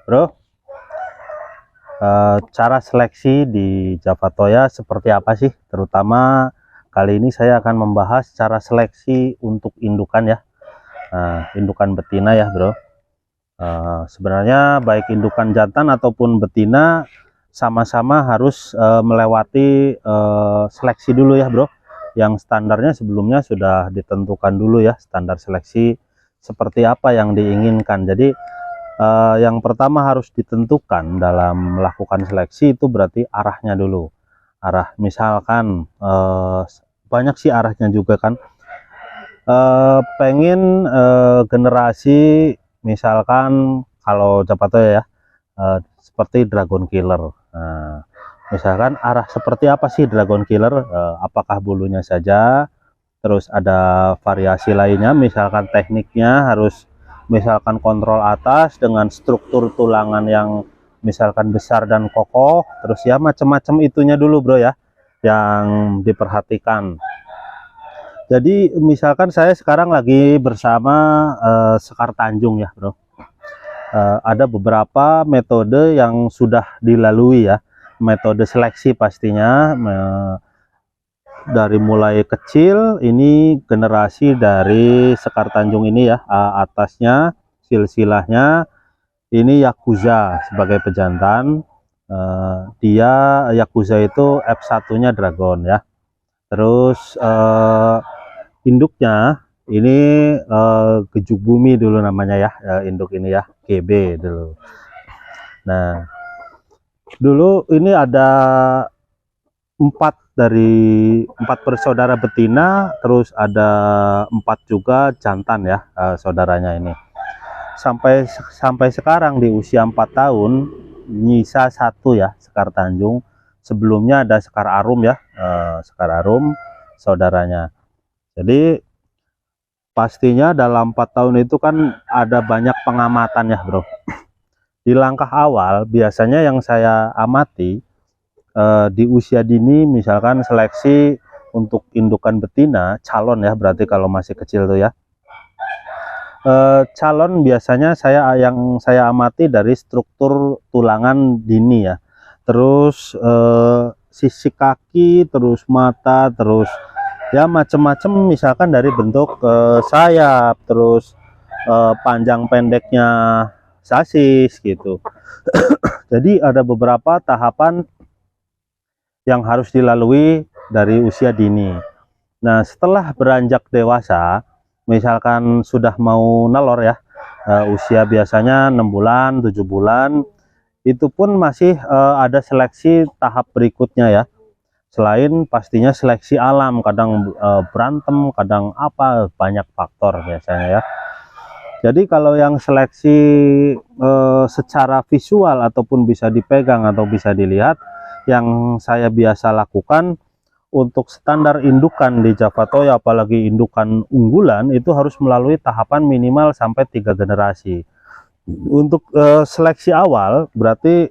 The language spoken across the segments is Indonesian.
Bro, cara seleksi di Javatoya seperti apa sih? Terutama kali ini saya akan membahas cara seleksi untuk indukan ya. Indukan betina ya bro. Sebenarnya baik indukan jantan ataupun betina sama-sama harus melewati seleksi dulu ya bro. Yang standarnya sebelumnya sudah ditentukan dulu ya, standar seleksi seperti apa yang diinginkan. Jadi yang pertama harus ditentukan dalam melakukan seleksi itu berarti arahnya dulu. Arah misalkan banyak sih arahnya juga kan. Pengen generasi misalkan kalau Javatoya ya seperti Dragon Killer. Misalkan arah seperti apa sih Dragon Killer? Apakah bulunya saja? Terus ada variasi lainnya, misalkan tekniknya harus misalkan kontrol atas dengan struktur tulangan yang misalkan besar dan kokoh, terus ya macam-macam itunya dulu bro ya yang diperhatikan. Jadi misalkan saya sekarang lagi bersama Sekar Tanjung ya bro. Ada beberapa metode yang sudah dilalui ya, metode seleksi pastinya. Dari mulai kecil ini generasi dari Sekar Tanjung ini ya, atasnya silsilahnya ini Yakuza sebagai pejantan. Dia Yakuza itu F1 nya Dragon ya. Terus induknya ini Gejuk Bumi dulu namanya ya, induk ini ya, GB dulu. Nah dulu ini ada 4 bersaudara betina, terus ada 4 juga jantan ya, saudaranya ini. Sampai sekarang di usia 4 tahun nyisa 1 ya, Sekar Tanjung. Sebelumnya ada Sekar Arum ya, Sekar Arum saudaranya. Jadi pastinya dalam 4 tahun itu kan ada banyak pengamatan ya bro. Di langkah awal biasanya yang saya amati di usia dini, misalkan seleksi untuk indukan betina calon ya, berarti kalau masih kecil tuh ya, calon biasanya yang saya amati dari struktur tulangan dini ya, terus sisi kaki, terus mata, terus ya macam-macam, misalkan dari bentuk sayap, terus panjang pendeknya sasis gitu. Jadi ada beberapa tahapan yang harus dilalui dari usia dini. Nah setelah beranjak dewasa, misalkan sudah mau nelor ya, usia biasanya 6 bulan 7 bulan, itu pun masih ada seleksi tahap berikutnya ya, selain pastinya seleksi alam, kadang berantem, kadang apa, banyak faktor biasanya ya. Jadi kalau yang seleksi secara visual ataupun bisa dipegang atau bisa dilihat, yang saya biasa lakukan untuk standar indukan di Javatoya, apalagi indukan unggulan, itu harus melalui tahapan minimal sampai 3 generasi. Untuk seleksi awal berarti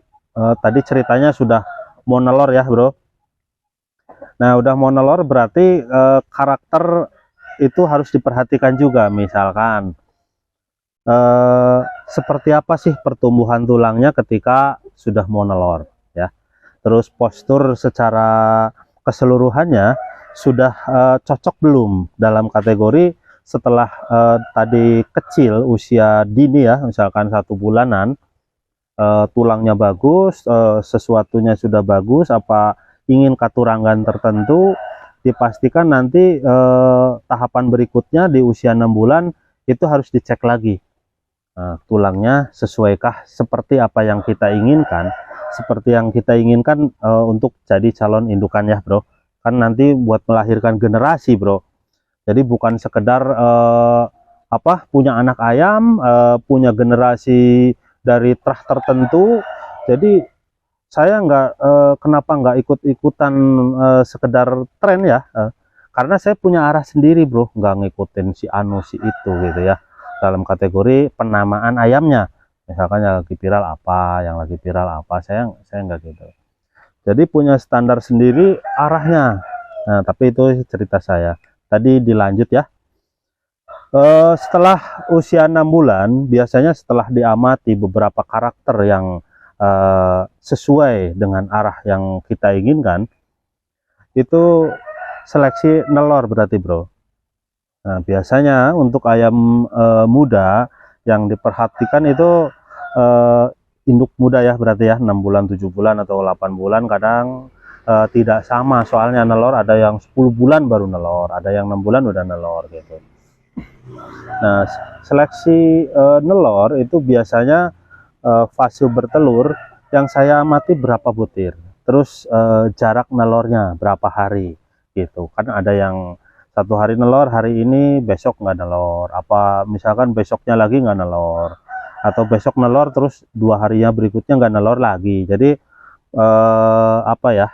tadi ceritanya sudah mau nelor ya bro. Nah udah mau nelor berarti karakter itu harus diperhatikan juga, misalkan seperti apa sih pertumbuhan tulangnya ketika sudah mau nelor ya. Terus postur secara keseluruhannya sudah cocok belum dalam kategori setelah tadi kecil, usia dini ya, misalkan 1 bulanan, tulangnya bagus, sesuatunya sudah bagus, apa ingin katurangan tertentu, dipastikan nanti tahapan berikutnya di usia 6 bulan itu harus dicek lagi. Tulangnya sesuaikah seperti apa yang kita inginkan, untuk jadi calon indukan ya bro. Kan nanti buat melahirkan generasi bro. Jadi bukan sekedar punya anak ayam, punya generasi dari trah tertentu. Jadi saya kenapa nggak ikut-ikutan sekedar tren ya, karena saya punya arah sendiri bro, nggak ngikutin si anu si itu gitu ya, dalam kategori penamaan ayamnya. Misalkan yang lagi viral apa, saya nggak gitu. Jadi punya standar sendiri arahnya. Nah tapi itu cerita saya. Tadi dilanjut ya. Setelah usia 6 bulan, biasanya setelah diamati beberapa karakter yang sesuai dengan arah yang kita inginkan, itu seleksi nelor berarti bro. Nah, biasanya untuk ayam muda yang diperhatikan itu induk muda ya, berarti ya 6 bulan, 7 bulan atau 8 bulan kadang tidak sama, soalnya nelor ada yang 10 bulan baru nelor, ada yang 6 bulan udah nelor gitu. Nah, seleksi nelor itu biasanya fase bertelur yang saya amati berapa butir, terus jarak nelornya berapa hari gitu kan. Ada yang 1 hari nelor, hari ini besok nggak nelor, apa misalkan besoknya lagi nggak nelor, atau besok nelor terus 2 harinya berikutnya nggak nelor lagi. Jadi apa ya,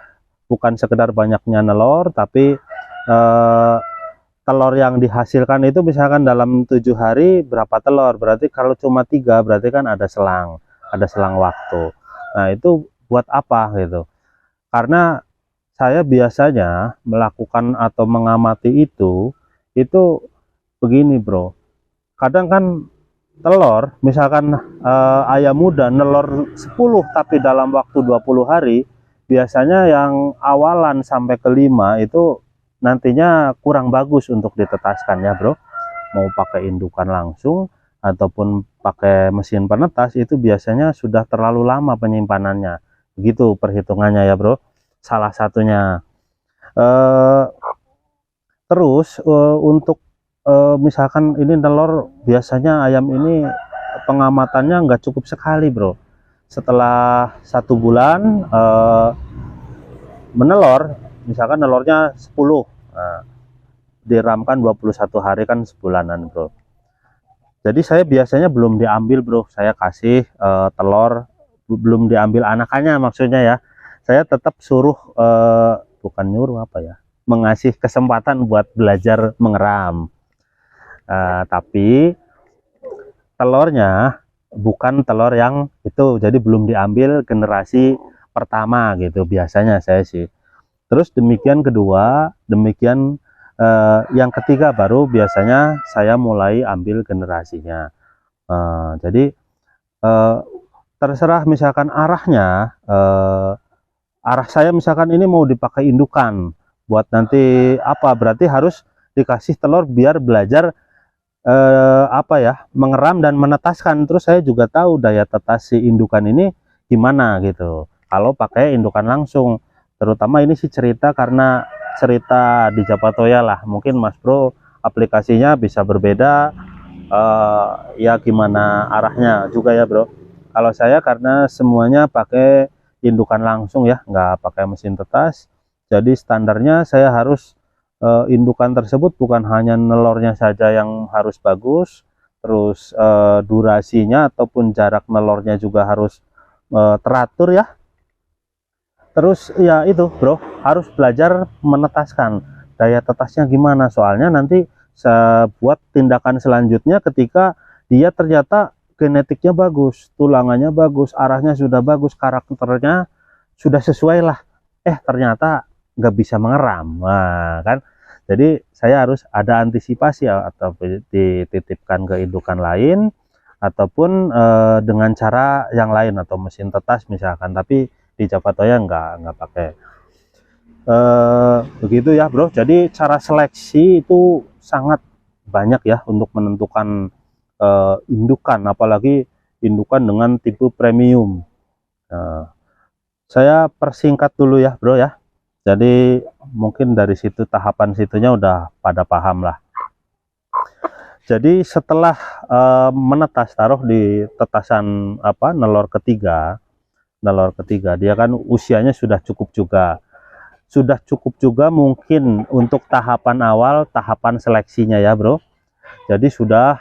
bukan sekedar banyaknya nelor, tapi telur yang dihasilkan itu misalkan dalam 7 hari berapa telur, berarti kalau cuma 3 berarti kan ada selang waktu. Nah, itu buat apa gitu, karena saya biasanya melakukan atau mengamati itu begini bro. Kadang kan telur misalkan ayam muda nelor 10 tapi dalam waktu 20 hari, biasanya yang awalan sampai ke 5 itu nantinya kurang bagus untuk ditetaskan ya bro. Mau pakai indukan langsung ataupun pakai mesin penetas, itu biasanya sudah terlalu lama penyimpanannya, begitu perhitungannya ya bro, salah satunya. Terus untuk misalkan ini telur, biasanya ayam ini pengamatannya nggak cukup sekali bro. Setelah 1 bulan menelor, misalkan nelornya 10, nah, diramkan 21 hari kan sebulanan bro. Jadi saya biasanya belum diambil bro, saya kasih telur belum diambil anakannya, maksudnya ya saya tetap suruh bukan nyuruh apa ya, mengasih kesempatan buat belajar mengeram. Tapi telurnya bukan telur yang itu, jadi belum diambil generasi pertama gitu biasanya saya sih. Terus demikian kedua, demikian yang ketiga baru biasanya saya mulai ambil generasinya. Jadi terserah misalkan arahnya, arah saya misalkan ini mau dipakai indukan buat nanti apa, berarti harus dikasih telur biar belajar apa ya, mengeram dan menetaskan. Terus saya juga tahu daya tetas si indukan ini gimana gitu kalau pakai indukan langsung. Terutama ini sih cerita karena cerita di Japatoya lah, mungkin Mas Bro aplikasinya bisa berbeda ya, gimana arahnya juga ya bro. Kalau saya karena semuanya pakai indukan langsung ya, nggak pakai mesin tetas, jadi standarnya saya harus indukan tersebut bukan hanya nelornya saja yang harus bagus, terus durasinya ataupun jarak nelornya juga harus teratur ya. Terus ya itu bro, harus belajar menetaskan daya tetasnya gimana, soalnya nanti buat tindakan selanjutnya ketika dia ternyata genetiknya bagus, tulangannya bagus, arahnya sudah bagus, karakternya sudah sesuai lah, ternyata nggak bisa mengeram, nah kan. Jadi saya harus ada antisipasi ya, atau dititipkan ke indukan lain ataupun dengan cara yang lain atau mesin tetas misalkan, tapi di Japatoya nggak pakai begitu ya bro. Jadi cara seleksi itu sangat banyak ya untuk menentukan indukan, apalagi indukan dengan tipe premium. Saya persingkat dulu ya bro ya, jadi mungkin dari situ tahapan situnya udah pada paham lah. Jadi setelah menetas, taruh di tetasan apa, nelor ketiga, dia kan usianya sudah cukup juga mungkin untuk tahapan awal, tahapan seleksinya ya bro. Jadi sudah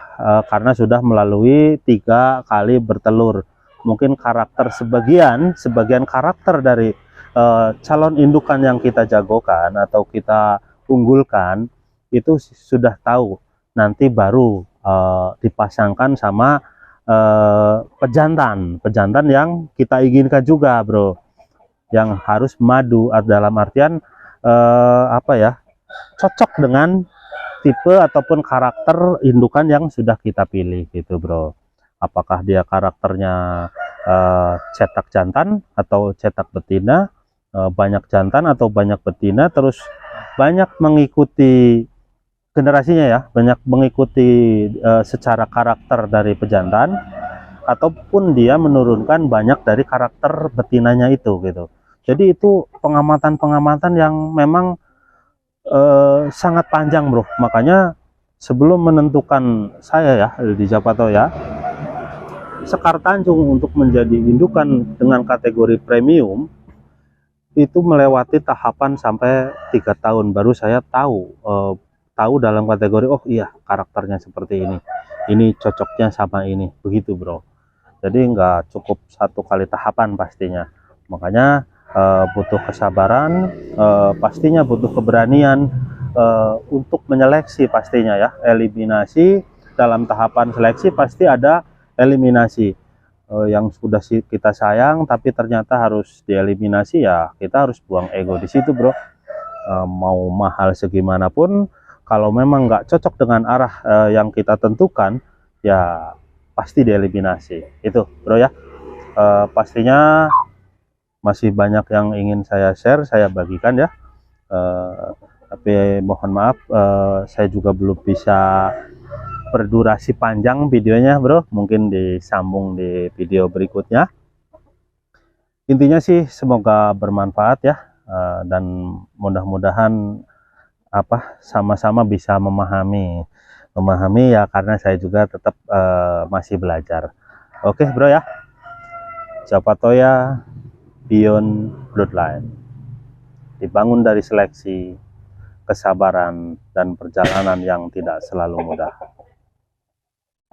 karena sudah melalui 3 kali bertelur, mungkin karakter sebagian karakter dari calon indukan yang kita jagokan atau kita unggulkan itu sudah tahu, nanti baru dipasangkan sama pejantan yang kita inginkan juga bro, yang harus madu dalam artian apa ya, cocok dengan tipe ataupun karakter indukan yang sudah kita pilih gitu bro. Apakah dia karakternya cetak jantan atau cetak betina, banyak jantan atau banyak betina, terus banyak mengikuti generasinya ya, banyak mengikuti secara karakter dari pejantan, ataupun dia menurunkan banyak dari karakter betinanya itu gitu. Jadi itu pengamatan-pengamatan yang memang sangat panjang bro. Makanya sebelum menentukan saya ya di Japato ya, Sekar Tanjung untuk menjadi indukan dengan kategori premium itu melewati tahapan sampai 3 tahun baru saya tahu dalam kategori, oh iya karakternya seperti ini cocoknya sama ini, begitu bro. Jadi nggak cukup 1 kali tahapan pastinya. Makanya butuh kesabaran, pastinya butuh keberanian untuk menyeleksi pastinya ya. Eliminasi dalam tahapan seleksi pasti ada eliminasi yang sudah kita sayang tapi ternyata harus dieliminasi, ya kita harus buang ego di situ bro. Mau mahal segimanapun kalau memang nggak cocok dengan arah yang kita tentukan, ya pasti dieliminasi itu bro ya. Pastinya masih banyak yang ingin saya share, saya bagikan ya, tapi mohon maaf saya juga belum bisa berdurasi panjang videonya bro, mungkin disambung di video berikutnya. Intinya sih semoga bermanfaat ya, dan mudah-mudahan sama-sama bisa memahami ya, karena saya juga tetap masih belajar. Oke bro ya, Japatoya Beyond Bloodline dibangun dari seleksi, kesabaran, dan perjalanan yang tidak selalu mudah.